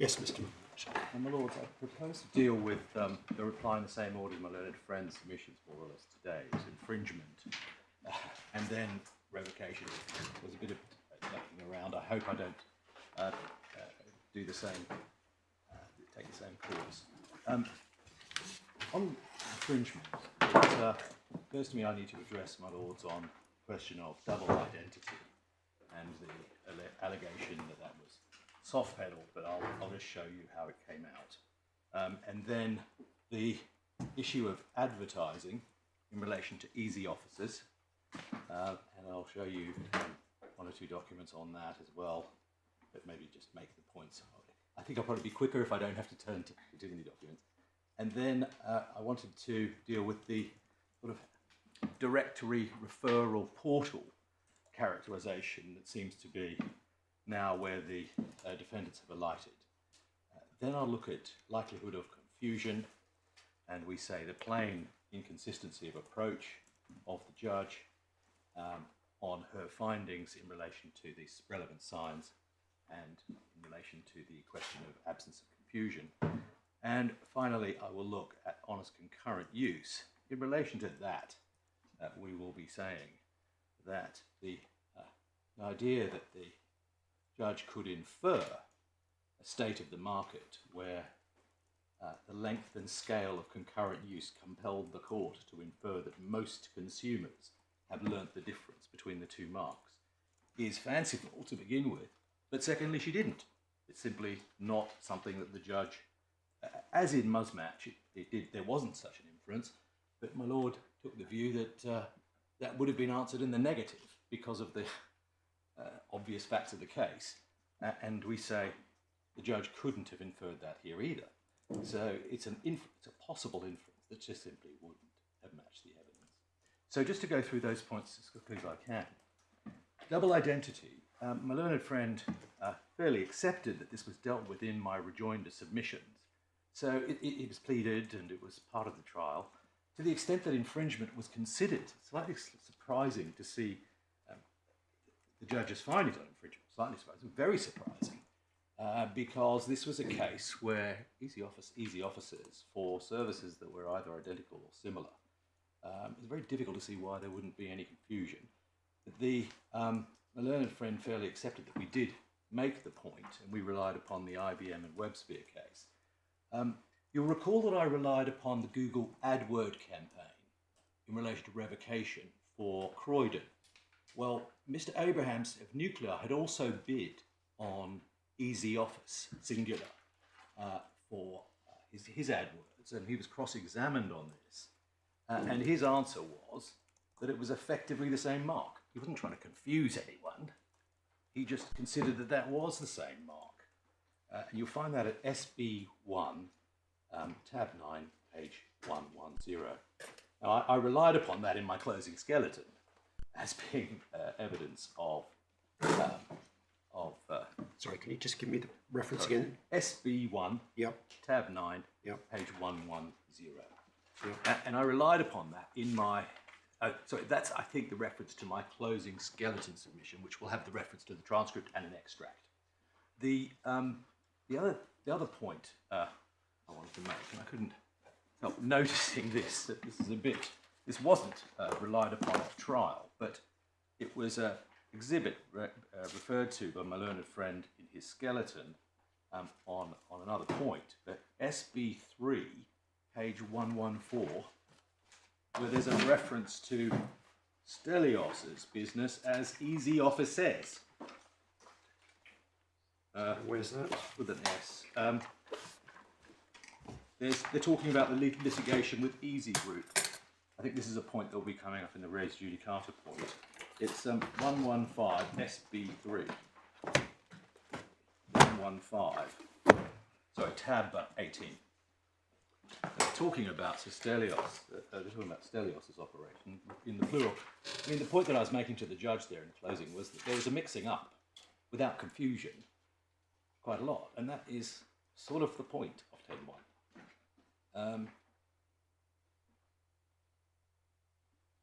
Yes, Mr. My Lords, I propose to deal with the reply in the same order as my learned friend's submissions more or less today. It was infringement and then revocation. There's a bit of ducking around. I hope I don't do the same, take the same course. On infringement, it occurs to me I need to address, my Lords, on the question of double identity and the allegation that that was soft pedal, but I'll just show you how it came out. And then the issue of advertising in relation to EasyOffices, and I'll show you one or two documents on that as well, but maybe just make the points. I think I'll probably be quicker if I don't have to turn to any documents. And then I wanted to deal with the sort of directory referral portal characterization that seems to be now where the defendants have alighted. Then I'll look at likelihood of confusion, and we say the plain inconsistency of approach of the judge on her findings in relation to these relevant signs and in relation to the question of absence of confusion. And finally, I will look at honest concurrent use. In relation to that, we will be saying that the idea that the judge could infer a state of the market where the length and scale of concurrent use compelled the court to infer that most consumers have learnt the difference between the two marks is fanciful to begin with, but secondly, she didn't. It's simply not something that the judge, as in Musmatch, there wasn't such an inference, but my Lord took the view that that would have been answered in the negative because of the obvious facts of the case, and we say the judge couldn't have inferred that here either. So it's a possible inference that just simply wouldn't have matched the evidence. So just to go through those points as quickly as I can. Double identity. My learned friend fairly accepted that this was dealt with in my rejoinder submissions. So it was pleaded and it was part of the trial. To the extent that infringement was considered, it's slightly surprising to see the judge's findings on infringement. Slightly surprising, very surprising, because this was a case where EasyOffices for services that were either identical or similar. It was very difficult to see why there wouldn't be any confusion. My learned friend fairly accepted that we did make the point, and we relied upon the IBM and WebSphere case. You'll recall that I relied upon the Google AdWord campaign in relation to revocation for Croydon. Well, Mr. Abrahams of Nuclei had also bid on EasyOffice, singular, for his AdWords, and he was cross-examined on this. And his answer was that it was effectively the same mark. He wasn't trying to confuse anyone. He just considered that that was the same mark. And you'll find that at SB1, tab 9, page 110. Now, I relied upon that in my closing skeleton as being evidence of Sorry, can you just give me the reference again? SB1, yep. tab 9, yep. page 110. Yep. And I relied upon that in my, sorry, that's, I think, the reference to my closing skeleton submission, which will have the reference to the transcript and an extract. The other point I wanted to make, and I couldn't help noticing this, that this wasn't relied upon at trial, but it was an exhibit referred to by my learned friend in his skeleton on another point, the SB3, page 114, where there's a reference to Stelios's business as EasyOfficeS. Where's that? With an S. They're talking about the litigation with EasyGroup. I think this is a point that will be coming up in the res judicata point. It's 115 SB3. 115. Sorry, tab 18. They're talking about Stelios. They're talking about Stelios's operation in the plural. I mean, the point that I was making to the judge there in closing was that there was a mixing up without confusion quite a lot, and that is sort of the point of 10.1.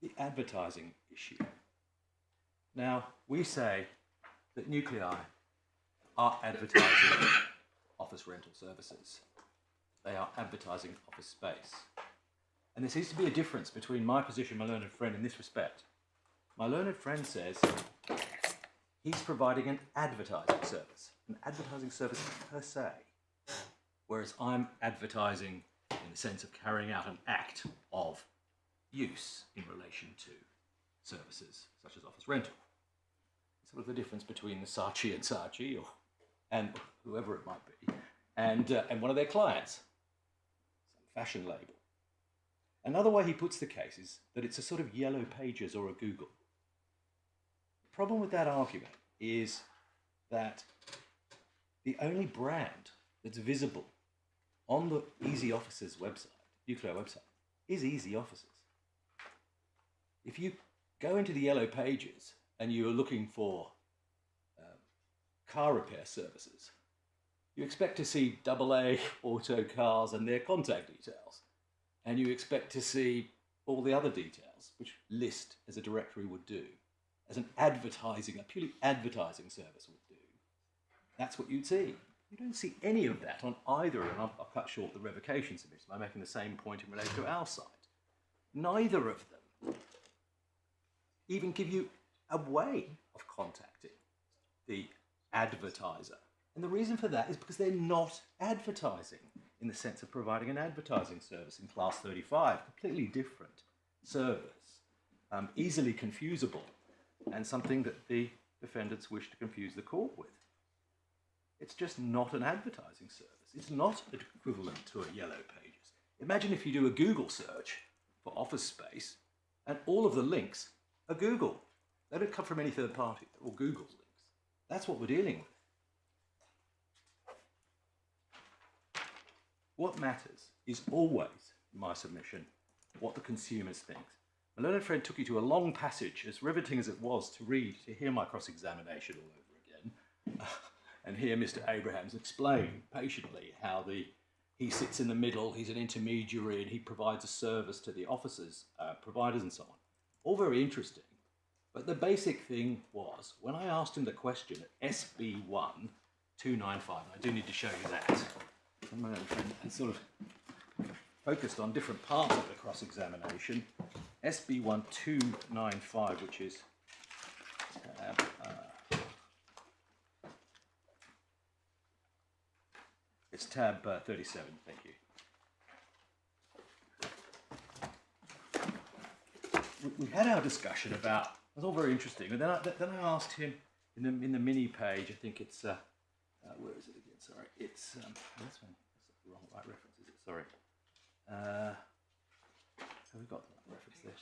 The advertising issue. Now, we say that Nuclei are advertising office rental services. They are advertising office space. And there seems to be a difference between my position and my learned friend in this respect. My learned friend says he's providing an advertising service per se, whereas I'm advertising in the sense of carrying out an act of use in relation to services such as office rental. It's sort of the difference between the Saatchi and Saatchi, and whoever it might be, and one of their clients, some fashion label. Another way he puts the case is that it's a sort of Yellow Pages or a Google. The problem with that argument is that the only brand that's visible on the EasyOffice's website, Nuclei website, is EasyOffice's. If you go into the Yellow Pages and you are looking for car repair services, you expect to see AA Auto Cars and their contact details. And you expect to see all the other details, which List as a directory would do, as an advertising, a purely advertising service would do. That's what you'd see. You don't see any of that on either, and I'll cut short the revocation submission by making the same point in relation to our site. Neither of them even give you a way of contacting the advertiser. And the reason for that is because they're not advertising in the sense of providing an advertising service in Class 35, completely different service, easily confusable, and something that the defendants wish to confuse the court with. It's just not an advertising service. It's not equivalent to a Yellow Pages. Imagine if you do a Google search for office space, and all of the links are Google. They don't come from any third party, they're all Google's links. That's what we're dealing with. What matters is always, in my submission, what the consumers think. My learned friend took you to a long passage, as riveting as it was to read, to hear my cross-examination all over again, and hear Mr. Abrahams explain patiently how he sits in the middle, he's an intermediary, and he provides a service to the officers, providers and so on. All very interesting. But the basic thing was, when I asked him the question at SB 1 295, I do need to show you that, and sort of focused on different parts of the cross-examination. SB 1295, which is it's tab 37. Thank you. We had our discussion about. It was all very interesting, and then I asked him in the mini page. I think it's where is it again? Sorry, it's this one. That's the wrong right reference, is it? Sorry. Have we got the reference there?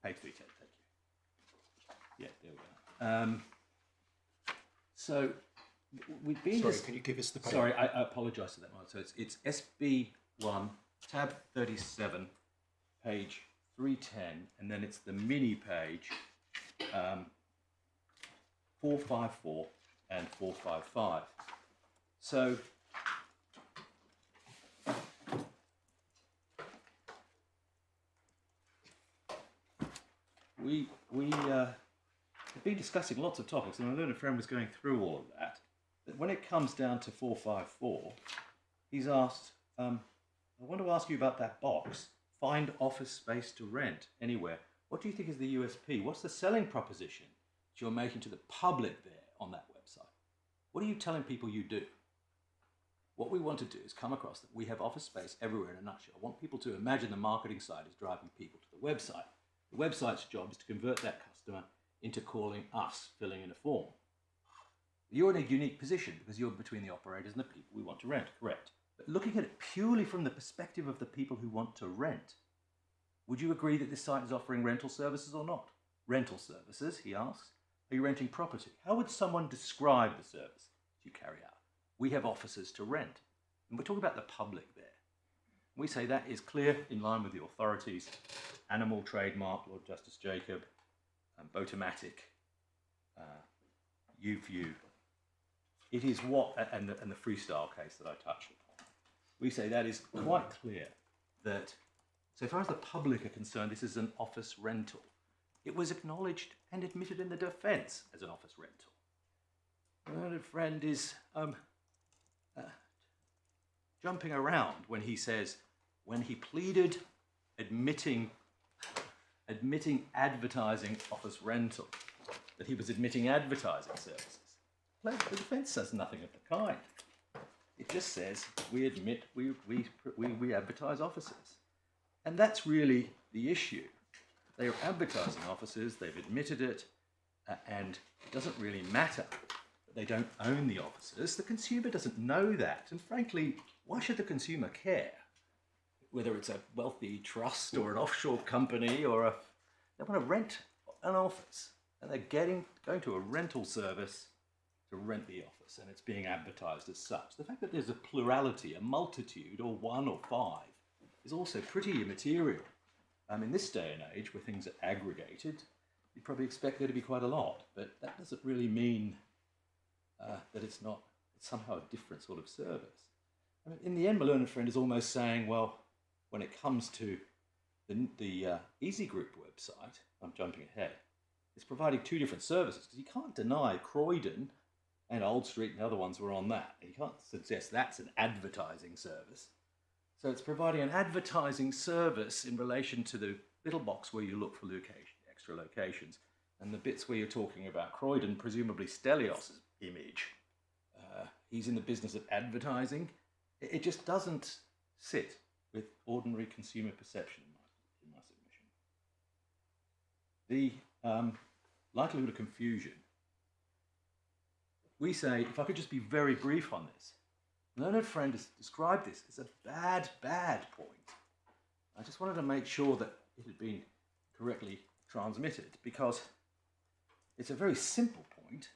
Page 310. Thank you. Yeah, there we go. So we've been. Sorry, can you give us the page? Sorry, I apologise for that one. So it's SB1 tab 37, page 310, and then it's the mini page 454 and 455. So we have been discussing lots of topics, and my learned friend was going through all of that. But when it comes down to 454, he's asked, I want to ask you about that box. Find office space to rent anywhere. What do you think is the USP? What's the selling proposition that you're making to the public there on that website? What are you telling people you do? What we want to do is come across that we have office space everywhere in a nutshell. I want people to imagine the marketing side is driving people to the website. The website's job is to convert that customer into calling us, filling in a form. You're in a unique position because you're between the operators and the people we want to rent, correct? But looking at it purely from the perspective of the people who want to rent, would you agree that this site is offering rental services or not? Rental services, he asks. Are you renting property? How would someone describe the service you carry out? We have offices to rent. And we're talking about the public there. We say that is clear, in line with the authorities, Animal Trademark, Lord Justice Jacob, Botomatic, UView. It is what, and the freestyle case that I touched upon. We say that is quite clear that, so far as the public are concerned, this is an office rental. It was acknowledged and admitted in the defence as an office rental. My learned friend is jumping around when he says, when he pleaded admitting advertising office rental, that he was admitting advertising services. The defence says nothing of the kind. It just says we admit we advertise offices. And that's really the issue. They are advertising offices, they've admitted it, and it doesn't really matter that they don't own the offices. The consumer doesn't know that. And frankly, why should the consumer care? Whether it's a wealthy trust or an offshore company or they want to rent an office and they're going to a rental service to rent the office and it's being advertised as such. The fact that there's a plurality, a multitude, or one or five is also pretty immaterial. In this day and age where things are aggregated, you'd probably expect there to be quite a lot, but that doesn't really mean that it's somehow a different sort of service. In the end, my learned friend is almost saying, well, when it comes to the EasyGroup website, I'm jumping ahead, it's providing two different services, because you can't deny Croydon and Old Street and the other ones were on that. You can't suggest that's an advertising service. So it's providing an advertising service in relation to the little box where you look for extra locations, and the bits where you're talking about Croydon, presumably Stelios' image. He's in the business of advertising. It just doesn't sit with ordinary consumer perception, in my submission. The likelihood of confusion. We say, if I could just be very brief on this, learned friend has described this as a bad point. I just wanted to make sure that it had been correctly transmitted, because it's a very simple point.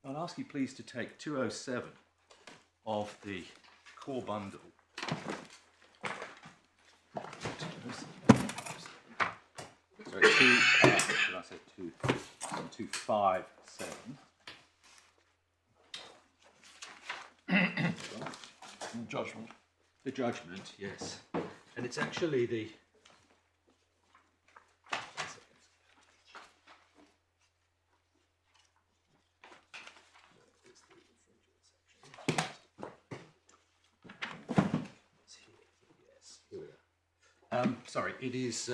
I'll ask you please to take 207 of the core bundle. Sorry, 257. Judgment. The judgment, yes. And it's actually the... sorry, it is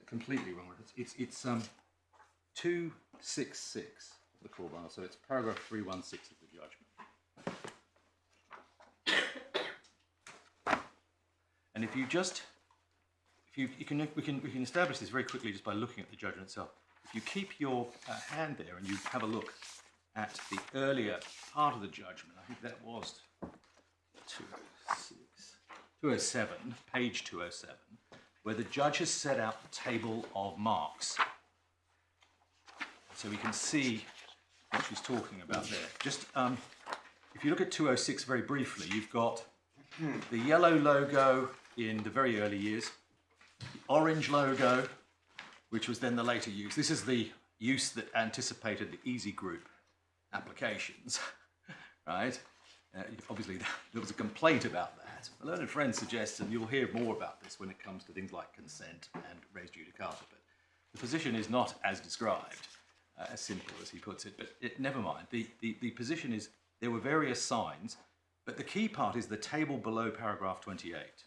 completely wrong. It's 266 of the core bundle, so it's paragraph 316 of the judgment. And if you just, we can establish this very quickly just by looking at the judgment itself. If you keep your hand there and you have a look at the earlier part of the judgment, I think that was 207, page 207, where the judge has set out the table of marks. So we can see what she's talking about there. Just, if you look at 206 very briefly, you've got the yellow logo in the very early years, the orange logo, which was then the later use. This is the use that anticipated the EasyGroup applications, right? Obviously, there was a complaint about that. A learned friend suggests, and you'll hear more about this when it comes to things like consent and res judicata, but the position is not as described, as simple as he puts it, but never mind. The position is there were various signs, but the key part is the table below paragraph 28.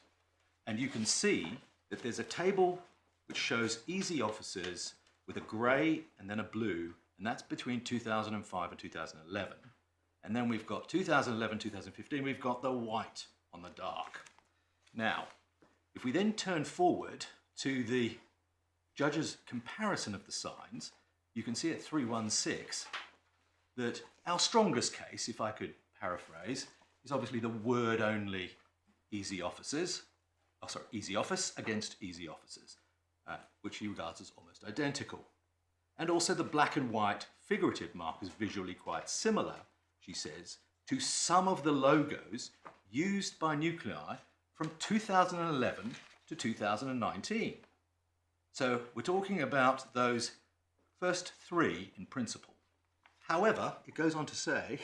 And you can see that there's a table which shows easy offices with a grey and then a blue, and that's between 2005 and 2011. And then we've got 2011, 2015, we've got the white on the dark. Now, if we then turn forward to the judge's comparison of the signs, you can see at 316 that our strongest case, if I could paraphrase, is obviously the word-only easy offices, easy office against easy offices, which he regards as almost identical. And also the black and white figurative mark is visually quite similar, she says, to some of the logos used by Nuclei from 2011 to 2019. So we're talking about those first three in principle. However, it goes on to say,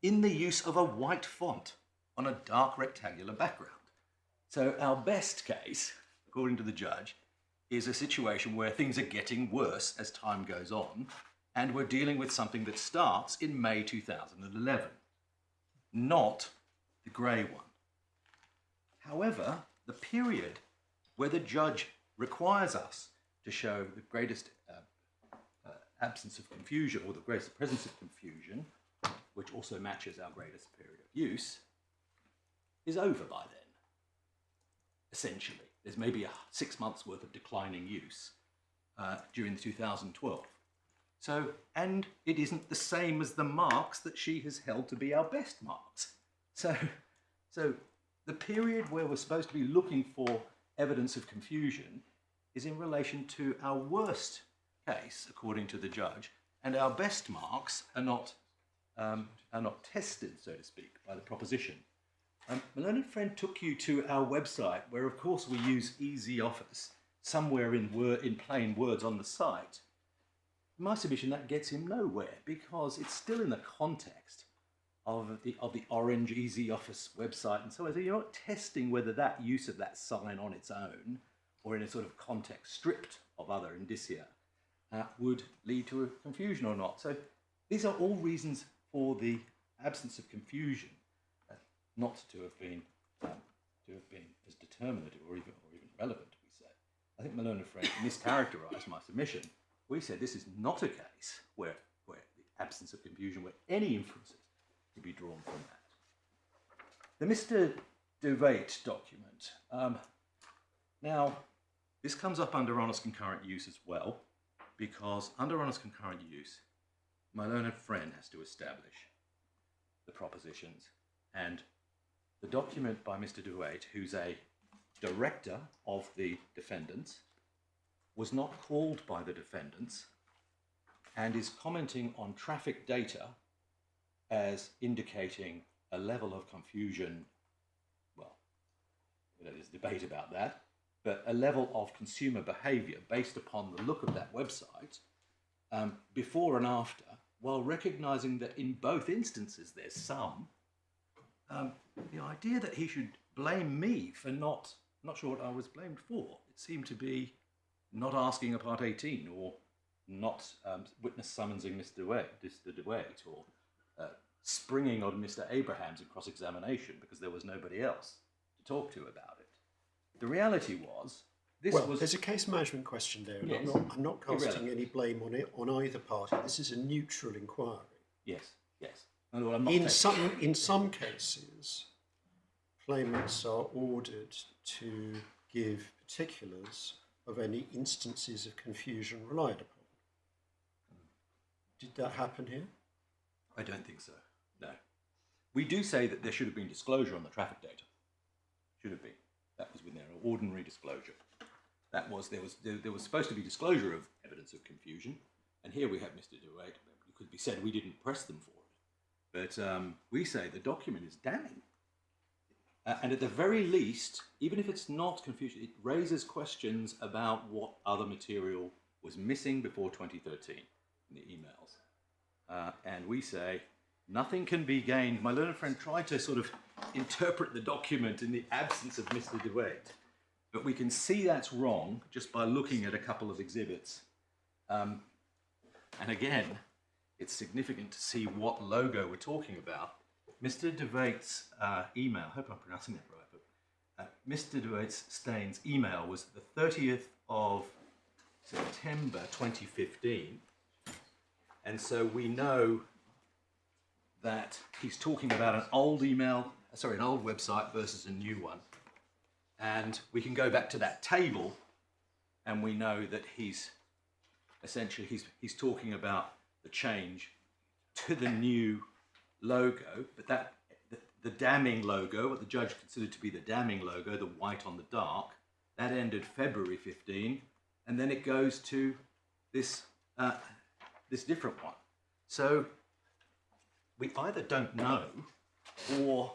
in the use of a white font on a dark rectangular background. So our best case, according to the judge, is a situation where things are getting worse as time goes on, and we're dealing with something that starts in May 2011. not the grey one. However, the period where the judge requires us to show the greatest absence of confusion, or the greatest presence of confusion, which also matches our greatest period of use, is over by then, essentially. There's maybe 6 months worth of declining use during 2012. So, and it isn't the same as the marks that she has held to be our best marks. So the period where we're supposed to be looking for evidence of confusion is in relation to our worst case, according to the judge, and our best marks are not tested, so to speak, by the proposition. My learned friend took you to our website, where of course we use EasyOffice somewhere in plain words on the site. In my submission, that gets him nowhere, because it's still in the context of the orange EasyOffice website and so on. So you're not testing whether that use of that sign on its own, or in a sort of context stripped of other indicia, would lead to a confusion or not. So these are all reasons for the absence of confusion not to have been as determinative or even relevant, we say. I think my learned friend mischaracterised my submission. We said this is not a case where the absence of confusion, where any inferences could be drawn from that. The Mr. DeWaite document. Now, this comes up under honest concurrent use as well, because under honest concurrent use, my learned friend has to establish the propositions, and the document by Mr. DeWaite, who's a director of the defendants, was not called by the defendants and is commenting on traffic data as indicating a level of confusion. Well, there's debate about that, but a level of consumer behaviour based upon the look of that website before and after, while recognising that in both instances there's some. The idea that he should blame me for not sure what I was blamed for. It seemed to be not asking a Part 18, or not witness summonsing Mr. DeWaite, or springing on Mr. Abrahams in cross-examination because there was nobody else to talk to about it. The reality was, there's a case management question there, and yes. I'm not casting any blame on it, on either party. This is a neutral inquiry. Yes, yes. No, I'm not in some cases, claimants are ordered to give particulars of any instances of confusion relied upon. Did that happen here? I don't think so, no. We do say that there should have been disclosure on the traffic data. Should have been. That was within their ordinary disclosure. There was supposed to be disclosure of evidence of confusion, and here we have Mr. DeWaite. It could be said we didn't press them for it, but we say the document is damning. And at the very least, even if it's not confusion, it raises questions about what other material was missing before 2013 in the emails. And we say nothing can be gained. My learned friend tried to sort of interpret the document in the absence of Mr. DeWaite, but we can see that's wrong just by looking at a couple of exhibits. And again, it's significant to see what logo we're talking about. Mr. DeWaite's email, I hope I'm pronouncing that right, but Mr. DeWaite's Staines email was the 30th of September 2015. And so we know that he's talking about an old email, sorry, an old website versus a new one. And we can go back to that table, and we know that he's essentially, he's talking about the change to the new logo, but that the damning logo, what the judge considered to be the damning logo, the white on the dark, that ended February 15, and then it goes to this this different one. So we either don't know, or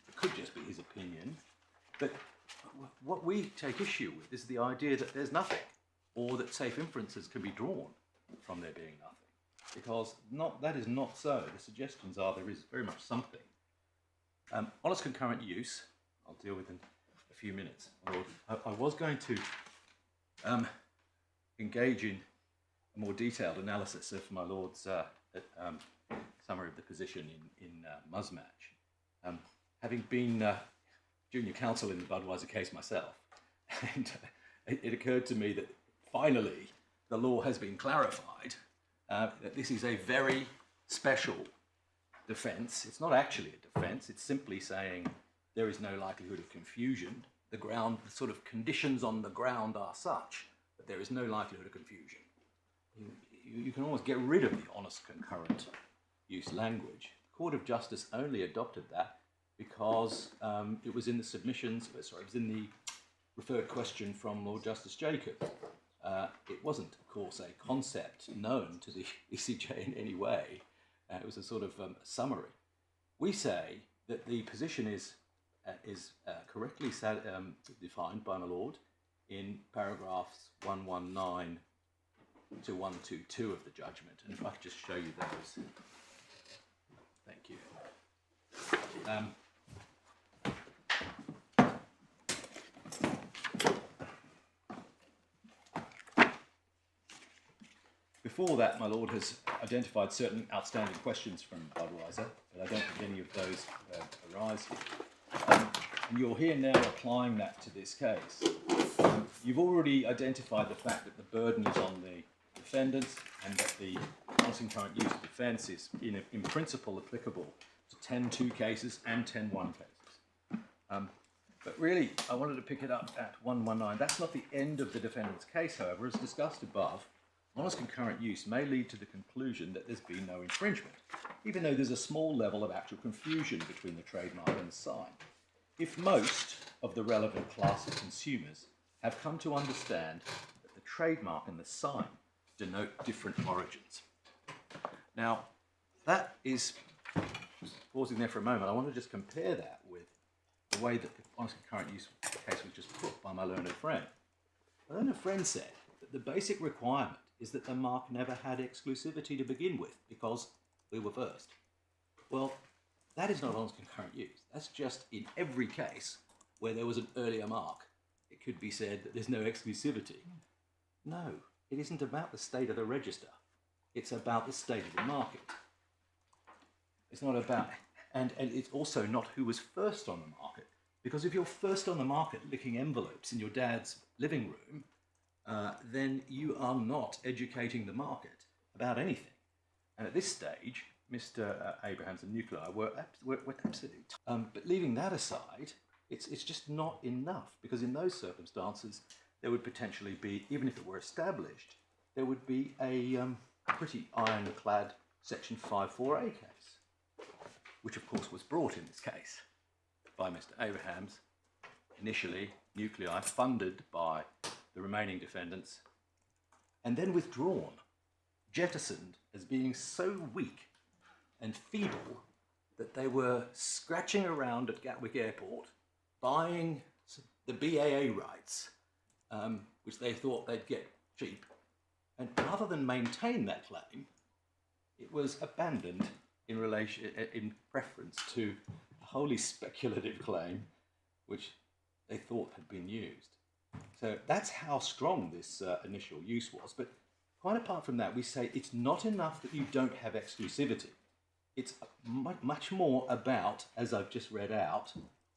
it could just be his opinion, but what we take issue with is the idea that there's nothing, or that safe inferences can be drawn from there being nothing. Because that is not so. The suggestions are there is very much something. Honest concurrent use, I'll deal with in a few minutes. I was going to engage in a more detailed analysis of my Lord's summary of the position in Musmatch. Having been junior counsel in the Budweiser case myself, and it occurred to me that finally the law has been clarified, that this is a very special defence. It's not actually a defence, it's simply saying there is no likelihood of confusion. The sort of conditions on the ground are such that there is no likelihood of confusion. You can almost get rid of the honest concurrent use language. The Court of Justice only adopted that because it was in the submissions, sorry, it was in the referred question from Lord Justice Jacob. It wasn't, of course, a concept known to the ECJ in any way. It was a sort of summary. We say that the position is correctly defined by my lord in paragraphs 119 to 122 of the judgment. And if I could just show you those. Thank you. Before that, my lord has identified certain outstanding questions from Budweiser, but I don't think any of those arise here. And you're here now applying that to this case. You've already identified the fact that the burden is on the defendants and that the honest and concurrent use of defence is in principle applicable to 10-2 cases and 10-1 cases. But really, I wanted to pick it up at 119. That's not the end of the defendant's case, however. As discussed above, honest concurrent use may lead to the conclusion that there's been no infringement, even though there's a small level of actual confusion between the trademark and the sign. If most of the relevant class of consumers have come to understand that the trademark and the sign denote different origins. Now, that is, pausing there for a moment, I want to just compare that with the way that the honest concurrent use case was just put by my learned friend. My learned friend said that the basic requirement is that the mark never had exclusivity to begin with because we were first. Well, that is not honest concurrent use. That's just in every case where there was an earlier mark, it could be said that there's no exclusivity. No, it isn't about the state of the register. It's about the state of the market. It's not about, and it's also not who was first on the market. Because if you're first on the market licking envelopes in your dad's living room, then you are not educating the market about anything. And at this stage, Mr. Abrahams and Nuclei were absolute. But leaving that aside, it's just not enough, because in those circumstances, there would potentially be, even if it were established, there would be a pretty ironclad Section 5.4a case, which of course was brought in this case by Mr. Abrahams, initially Nuclei, funded by the remaining defendants, and then withdrawn, jettisoned as being so weak and feeble that they were scratching around at Gatwick Airport, buying the BAA rights, which they thought they'd get cheap. And rather than maintain that claim, it was abandoned in preference to a wholly speculative claim, which they thought had been used. So that's how strong this initial use was. But quite apart from that, we say it's not enough that you don't have exclusivity. It's much more about, as I've just read out,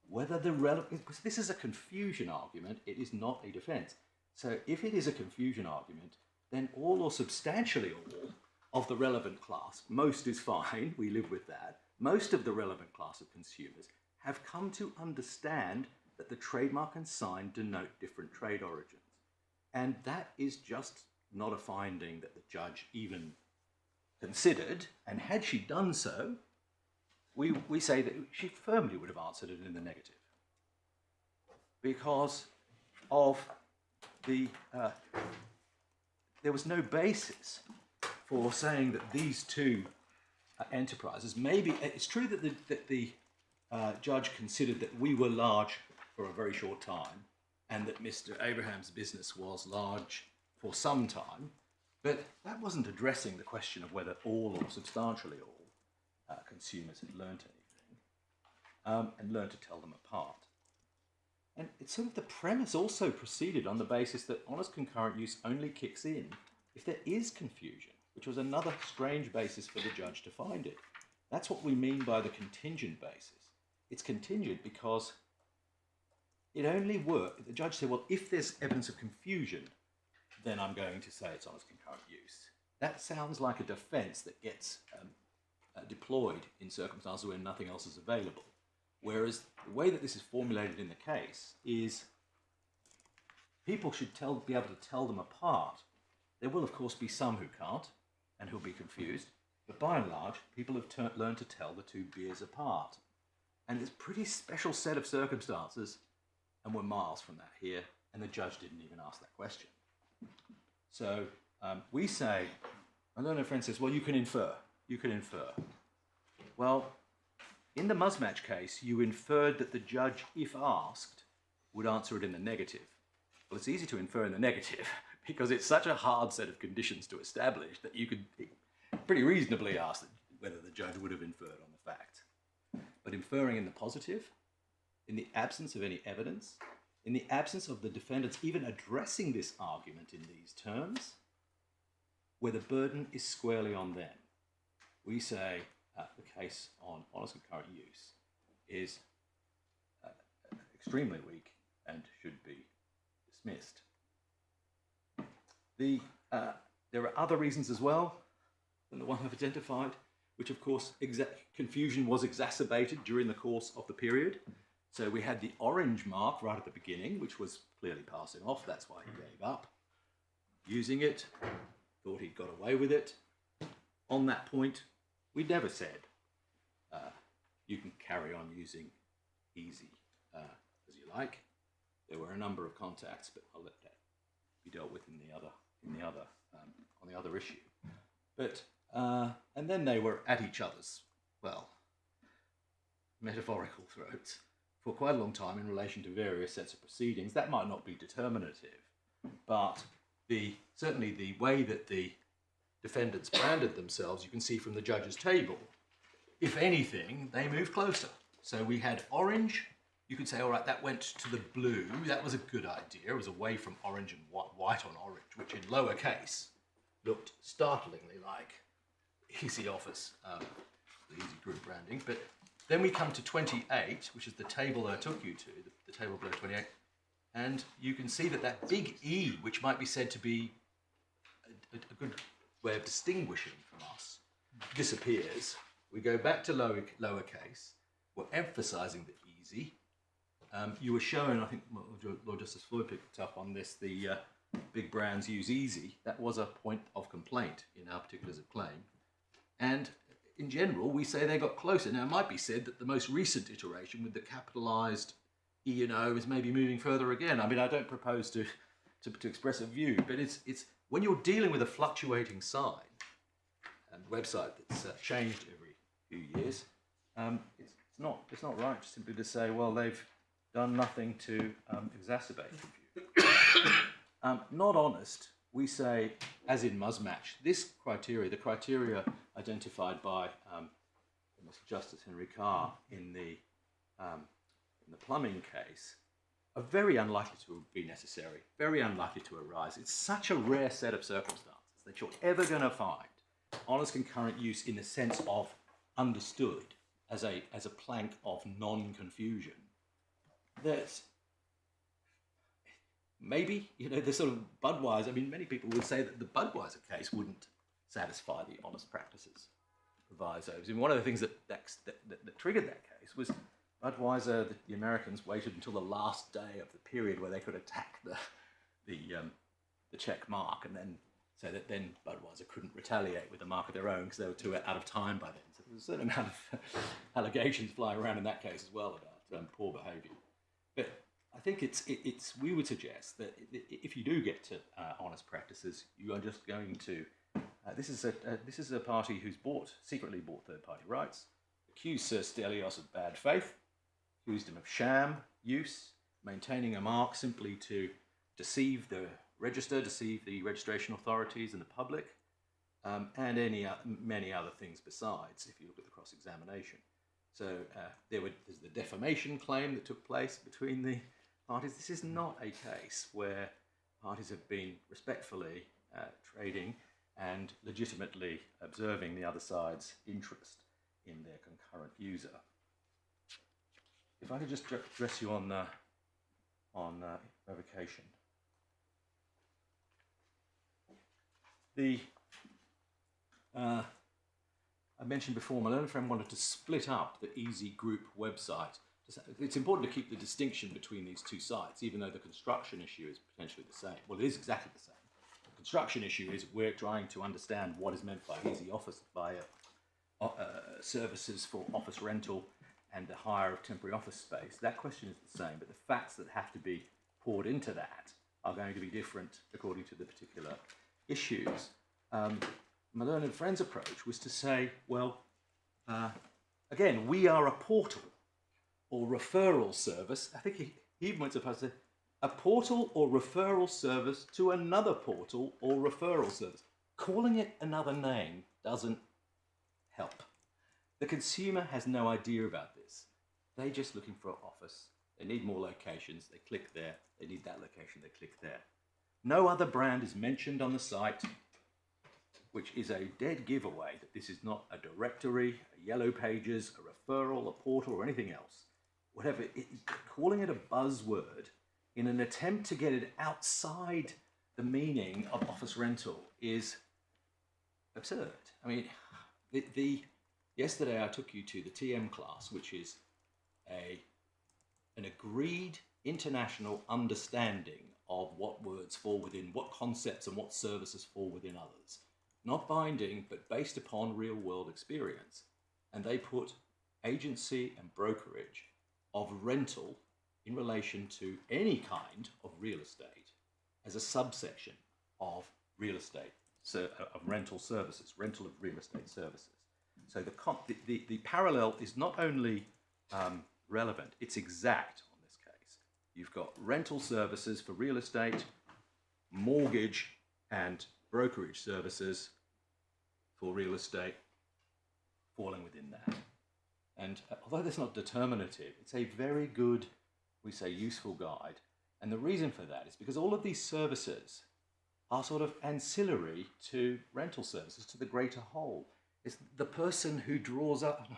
whether the relevant, because this is a confusion argument, it is not a defence. So if it is a confusion argument, then all or substantially all of the relevant class, most is fine, we live with that, most of the relevant class of consumers have come to understand that the trademark and sign denote different trade origins. And that is just not a finding that the judge even considered, and had she done so, we say that she firmly would have answered it in the negative. Because of the, there was no basis for saying that these two enterprises, maybe, it's true that the judge considered that we were large for a very short time, and that Mr. Abraham's business was large for some time, but that wasn't addressing the question of whether all or substantially all consumers had learnt anything, and learned to tell them apart. And it's sort of the premise also proceeded on the basis that honest concurrent use only kicks in if there is confusion, which was another strange basis for the judge to find it. That's what we mean by the contingent basis. it's contingent because it only worked. The judge said, well, if there's evidence of confusion, then I'm going to say it's honest concurrent use. That sounds like a defence that gets deployed in circumstances where nothing else is available. Whereas the way that this is formulated in the case is people should be able to tell them apart. There will, of course, be some who can't and who'll be confused, but by and large, people have learned to tell the two beers apart. And it's a pretty special set of circumstances, and we're miles from that here, and the judge didn't even ask that question. So we say, my learned friend says, well, you can infer. Well, in the Musmatch case, you inferred that the judge, if asked, would answer it in the negative. Well, it's easy to infer in the negative because it's such a hard set of conditions to establish that you could pretty reasonably ask whether the judge would have inferred on the fact. But inferring in the positive, in the absence of any evidence, in the absence of the defendants even addressing this argument in these terms, where the burden is squarely on them, we say the case on honest concurrent use is extremely weak and should be dismissed. There are other reasons as well than the one I've identified, which of course confusion was exacerbated during the course of the period. So we had the orange mark right at the beginning, which was clearly passing off. That's why he gave up using it, thought he'd got away with it. On that point, we never said you can carry on using easy as you like. There were a number of contacts, but I'll let that be dealt with on the other issue. But and then they were at each other's, well, metaphorical throats for quite a long time in relation to various sets of proceedings. That might not be determinative, but certainly the way that the defendants branded themselves, you can see from the judge's table, if anything, they moved closer. So we had orange. You could say, all right, that went to the blue. That was a good idea. It was away from orange and white on orange, which in lowercase looked startlingly like EasyOffice, the EasyGroup branding. But then we come to 28, which is the table I took you to, the table below 28. And you can see that that big E, which might be said to be a good way of distinguishing from us, disappears. We go back to lowercase. We're emphasizing the easy. You were showing, I think Lord Justice Floyd picked up on this, the big brands use easy. That was a point of complaint in our particulars of claim. And in general, we say they got closer. Now, it might be said that the most recent iteration with the capitalized E and O is maybe moving further again. I mean, I don't propose to express a view, but it's when you're dealing with a fluctuating sign and website that's changed every few years, it's not right simply to say, well, they've done nothing to exacerbate confusion. Not honest, we say, as in Musmatch, this criteria, the criteria identified by Mr. Justice Henry Carr in the plumbing case, are very unlikely to be necessary, very unlikely to arise. It's such a rare set of circumstances that you're ever going to find honest concurrent use in the sense of understood as a plank of non-confusion. That maybe, the sort of Budweiser, I mean, many people would say that the Budweiser case wouldn't satisfy the honest practices provisos. And one of the things that triggered that case was Budweiser, the Americans waited until the last day of the period where they could attack the check mark, and then so that then Budweiser couldn't retaliate with a mark of their own because they were too out of time by then. So there was a certain amount of allegations flying around in that case as well about poor behaviour. But I think we would suggest that if you do get to honest practices, you are just going to this is a party who's secretly bought third-party rights, accused Sir Stelios of bad faith, accused him of sham use, maintaining a mark simply to deceive the register, deceive the registration authorities and the public, and many other things besides, if you look at the cross-examination. So there's the defamation claim that took place between the parties. This is not a case where parties have been respectfully trading and legitimately observing the other side's interest in their concurrent user. if I could just address you on revocation. I mentioned before, my learned friend wanted to split up the EasyGroup website. It's important to keep the distinction between these two sites, even though the construction issue is potentially the same. Well, it is exactly the same. The construction issue is we're trying to understand what is meant by services for office rental and the hire of temporary office space. That question is the same, but the facts that have to be poured into that are going to be different according to the particular issues. My learned friend's approach was to say, well, again, we are a portal or referral service. I think he even went so far as to say, a portal or referral service to another portal or referral service. Calling it another name doesn't help. The consumer has no idea about this. They're just looking for an office. They need more locations. They click there. They need that location. They click there. No other brand is mentioned on the site, which is a dead giveaway that this is not a directory, a yellow pages, a referral, a portal, or anything else. Whatever, calling it a buzzword in an attempt to get it outside the meaning of office rental is absurd. I mean, yesterday I took you to the TM class, which is an agreed international understanding of what words fall within, what concepts and what services fall within others. Not binding, but based upon real-world experience. And they put agency and brokerage of rental in relation to any kind of real estate as a subsection of real estate, of rental services, rental of real estate services. So the parallel is not only relevant, it's exact on this case. You've got rental services for real estate, mortgage and brokerage services for real estate falling within that. And although that's not determinative, it's a very good, we say, useful guide. And the reason for that is because all of these services are sort of ancillary to rental services, to the greater whole. It's the person who draws up, I'm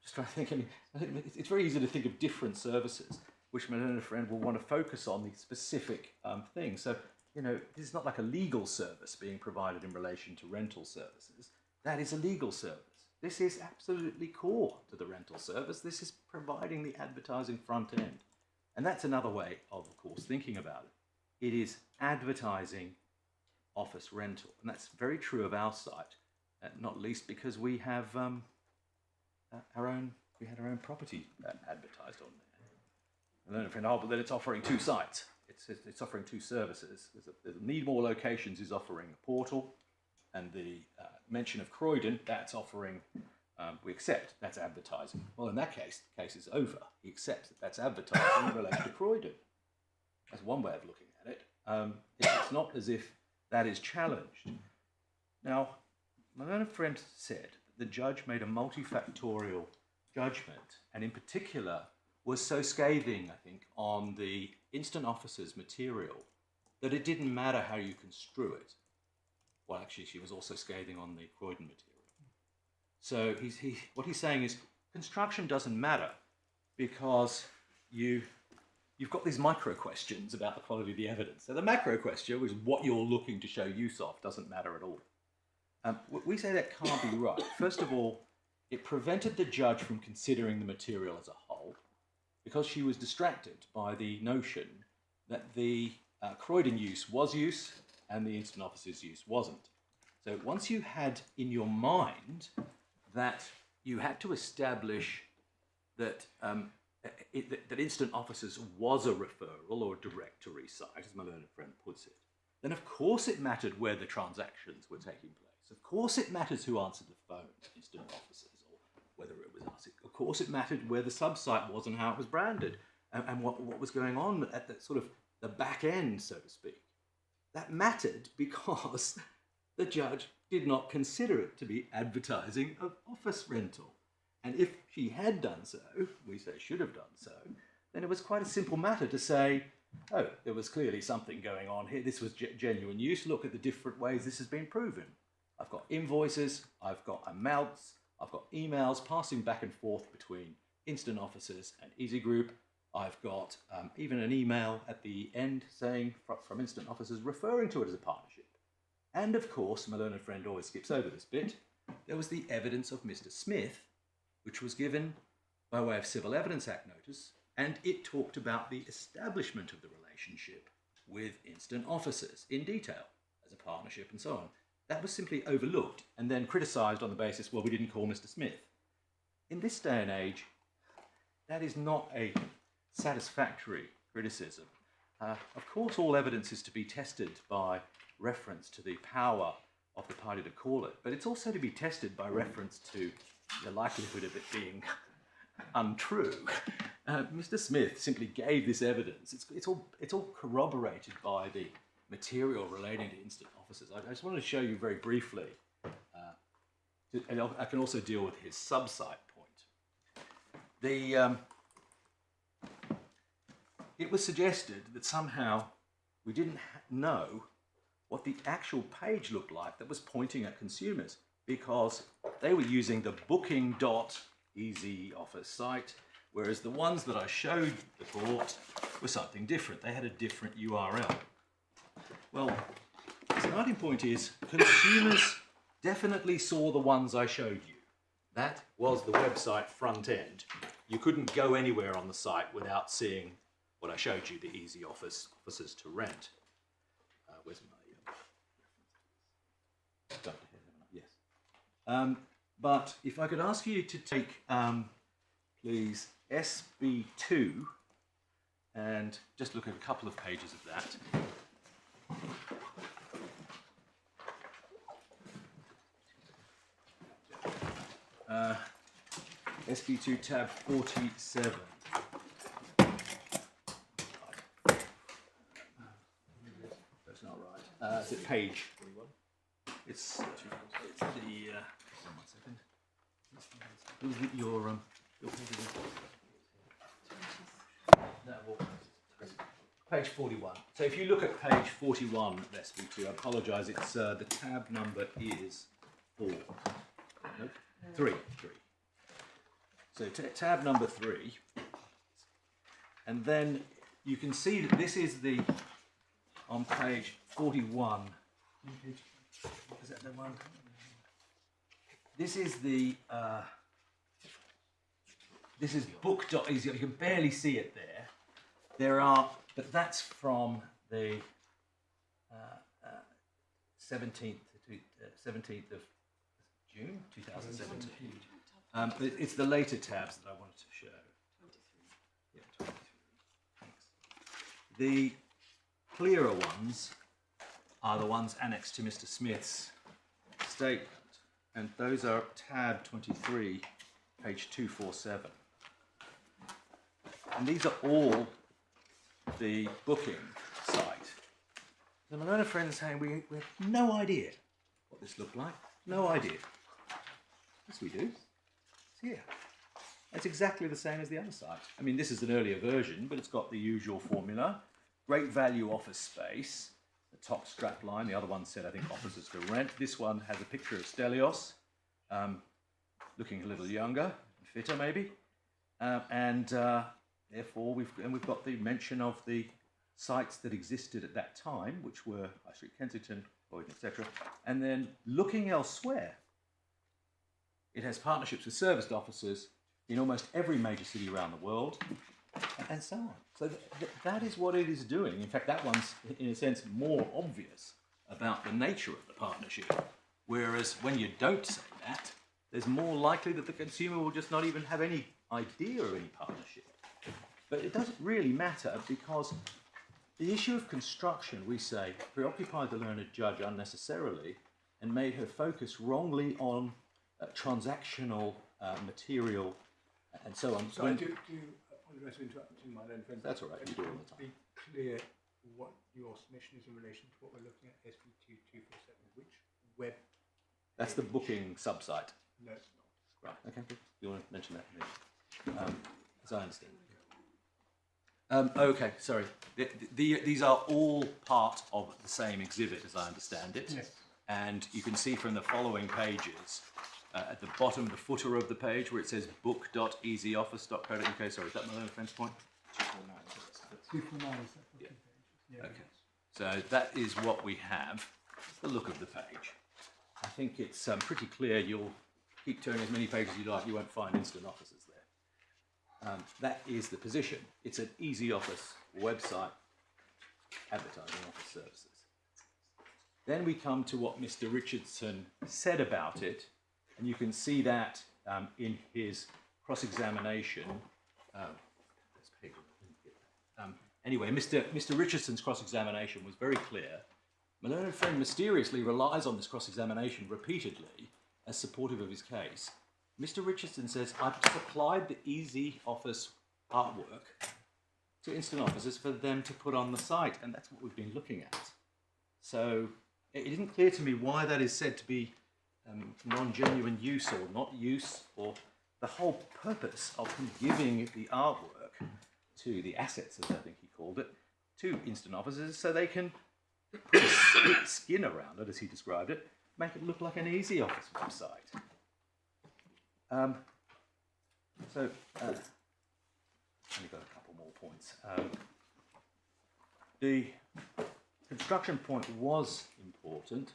just trying to think, I mean, it's very easy to think of different services, which my learned friend will want to focus on these specific things. So, you know, this is not like a legal service being provided in relation to rental services. That is a legal service. This is absolutely core to the rental service. This is providing the advertising front end. And that's another way of course, thinking about it. It is advertising office rental. And that's very true of our site, not least because we have our own property advertised on there. And then a friend, but then it's offering two sites. It's offering two services. There's Need More Locations is offering a portal, and the mention of Croydon, that's offering, we accept, that's advertising. Well, in that case, the case is over. He accepts that that's advertising in relation to Croydon. That's one way of looking at it. It's not as if that is challenged. Now, my learned friend said that the judge made a multifactorial judgment, and in particular was so scathing, I think, on the instant officer's material that it didn't matter how you construe it. Well, actually, she was also scathing on the Croydon material. So what he's saying is construction doesn't matter because you've got these micro questions about the quality of the evidence. So the macro question, which is what you're looking to show use of, doesn't matter at all. We say that can't be right. First of all, it prevented the judge from considering the material as a whole because she was distracted by the notion that the Croydon use was use and the instant officer's use wasn't. So once you had in your mind that you had to establish that that instant officers was a referral or a directory site, as my learned friend puts it, then of course it mattered where the transactions were taking place. Of course it matters who answered the phone, instant officers, or whether it was us. Of course it mattered where the sub-site was and how it was branded, and what was going on at the sort of the back end, so to speak. That mattered because the judge did not consider it to be advertising of office rental. And if she had done so, we say should have done so, then it was quite a simple matter to say, oh, there was clearly something going on here. This was genuine use. Look at the different ways this has been proven. I've got invoices, I've got amounts, I've got emails passing back and forth between instant officers and EasyGroup. I've got even an email at the end saying from instant officers referring to it as a partnership. And of course, my learned friend always skips over this bit, there was the evidence of Mr. Smith, which was given by way of Civil Evidence Act notice, and it talked about the establishment of the relationship with instant officers in detail as a partnership and so on. That was simply overlooked and then criticised on the basis, well, we didn't call Mr. Smith. In this day and age, that is not a satisfactory criticism. Of course, all evidence is to be tested by reference to the power of the party to call it, but it's also to be tested by reference to the likelihood of it being untrue. Mr. Smith simply gave this evidence. It's all corroborated by the material relating to instant officers. I just wanted to show you very briefly, and I can also deal with his sub-site point. It was suggested that somehow we didn't know what the actual page looked like that was pointing at consumers, because they were using the booking.EasyOffice site, whereas the ones that I showed the court were something different. They had a different URL. Well, the starting point is consumers definitely saw the ones I showed you. That was the website front end. You couldn't go anywhere on the site without seeing what I showed you, the EasyOffice offices to rent. Where's my yes. But if I could ask you to take, please, SB2 and just look at a couple of pages of that. SB2 tab 47. That's not right. It's at page 41. It's the. 1 second. Who's your page 41. So if you look at page 41 of SB2, I apologise. It's the tab number is 4. Nope. 3. So tab number 3, and then you can see that this is the on page 41. Is that the one? This is the this is book.easy. You can barely see it there. There are, but that's from the 17th of June 2017. It's the later tabs that I wanted to show. 23. Yeah, 23. Thanks. The clearer ones are the ones annexed to Mr. Smith's statement, and those are tab 23, page 247. And these are all the booking site. And my learner friends saying we have no idea what this looked like. No idea. Yes, we do. It's here. It's exactly the same as the other site. I mean, this is an earlier version, but it's got the usual formula. Great value office space. The top strap line. The other one said, I think, offices to rent. This one has a picture of Stelios, looking a little younger, fitter maybe, therefore we've got the mention of the sites that existed at that time, which were High Street, Kensington, Lloyd, etc. And then looking elsewhere, it has partnerships with serviced officers in almost every major city around the world, and so on. So that is what it is doing. In fact, that one's, in a sense, more obvious about the nature of the partnership. Whereas when you don't say that, there's more likely that the consumer will just not even have any idea of any partnership. But it doesn't really matter, because the issue of construction, we say, preoccupied the learned judge unnecessarily and made her focus wrongly on transactional material and so on. So I do apologise for interrupting my learned friend. That's all right, you do it all the time. To be clear what your submission is in relation to what we're looking at, SB2247, which web? That's the booking sub-site. No, it's not. Right, okay, good. You want to mention that, as I understand. Okay, sorry. These are all part of the same exhibit, as I understand it. Yes. And you can see from the following pages at the bottom, the footer of the page where it says book.easyoffice.co.uk. Sorry, is that my own offence point? 249 is that Yeah. pages. Yeah. Okay. So that is what we have. That's the look of the page. I think it's pretty clear. You'll keep turning as many pages as you like. You won't find instant offices there. That is the position. It's an EasyOffice website advertising office services. Then we come to what Mr. Richardson said about it, and you can see that in his cross-examination. Anyway, Mr. Richardson's cross-examination was very clear. My learned friend mysteriously relies on this cross-examination repeatedly as supportive of his case. Mr. Richardson says, I've supplied the EasyOffice artwork to instant officers for them to put on the site, and that's what we've been looking at. So it isn't clear to me why that is said to be non-genuine use or not use, or the whole purpose of him giving the artwork to the assets, as I think he called it, to instant officers so they can put a skin around it, as he described it, make it look like an EasyOffice website. Only got a couple more points. The construction point was important.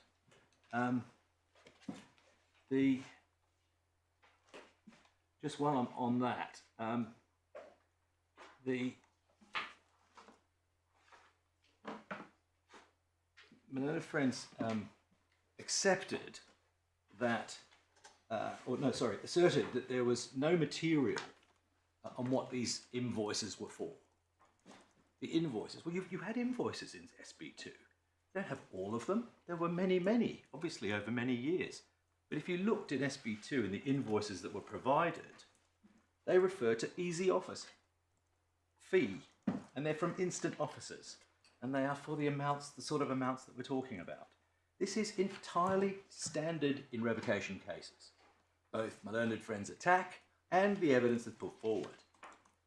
Just while I'm on that, my learned friends accepted that, asserted that there was no material on what these invoices were for. The invoices, well, you had invoices in SB2. You don't have all of them. There were many, obviously over many years. But if you looked in SB2 and the invoices that were provided, they refer to EasyOffice fee, and they're from instant officers, and they are for the amounts, the sort of amounts that we're talking about. This is entirely standard in revocation cases, both my learned friend's attack and the evidence that's put forward.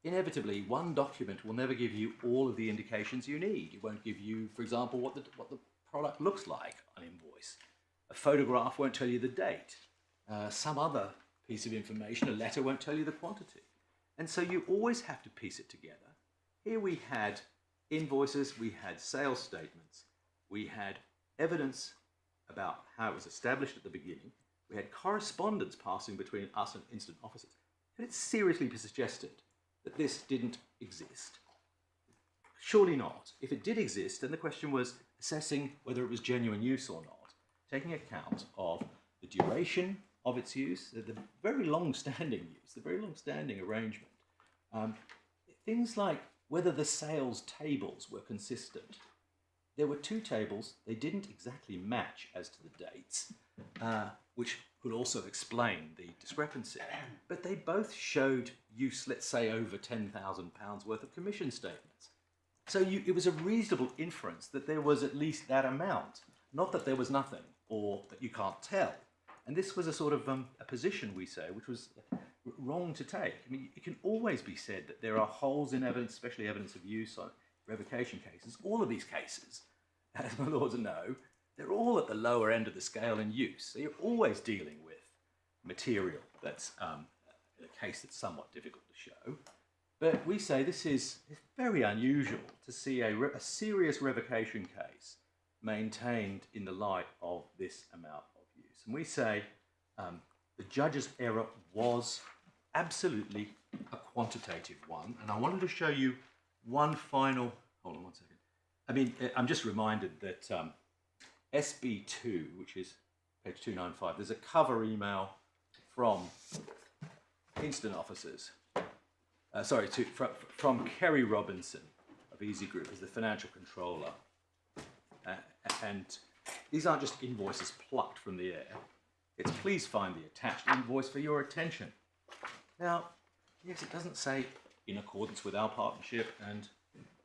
Inevitably, one document will never give you all of the indications you need. It won't give you, for example, what the product looks like on invoice. A photograph won't tell you the date. Some other piece of information, a letter, won't tell you the quantity. And so you always have to piece it together. Here we had invoices, we had sales statements, we had evidence about how it was established at the beginning, we had correspondence passing between us and instant officers. But it's seriously suggested that this didn't exist. Surely not. If it did exist, then the question was assessing whether it was genuine use or not, taking account of the duration of its use, the very long-standing use, the very long-standing arrangement. Things like whether the sales tables were consistent. There were two tables, they didn't exactly match as to the dates, which could also explain the discrepancy, but they both showed use, let's say, over £10,000 worth of commission statements. So it was a reasonable inference that there was at least that amount, not that there was nothing, or that you can't tell. And this was a sort of a position, we say, which was wrong to take. I mean, it can always be said that there are holes in evidence, especially evidence of use on revocation cases. All of these cases, as my lords know, they're all at the lower end of the scale in use. So you're always dealing with material that's a case that's somewhat difficult to show. But we say it's very unusual to see a serious revocation case maintained in the light of this amount of use. And we say the judge's error was absolutely a quantitative one. And I wanted to show you one final, hold on one second. I mean, I'm just reminded that SB2, which is page 295, there's a cover email from instant officers, from Kerry Robinson of EasyGroup as the financial controller. And these aren't just invoices plucked from the air. It's please find the attached invoice for your attention. Now, yes, it doesn't say in accordance with our partnership,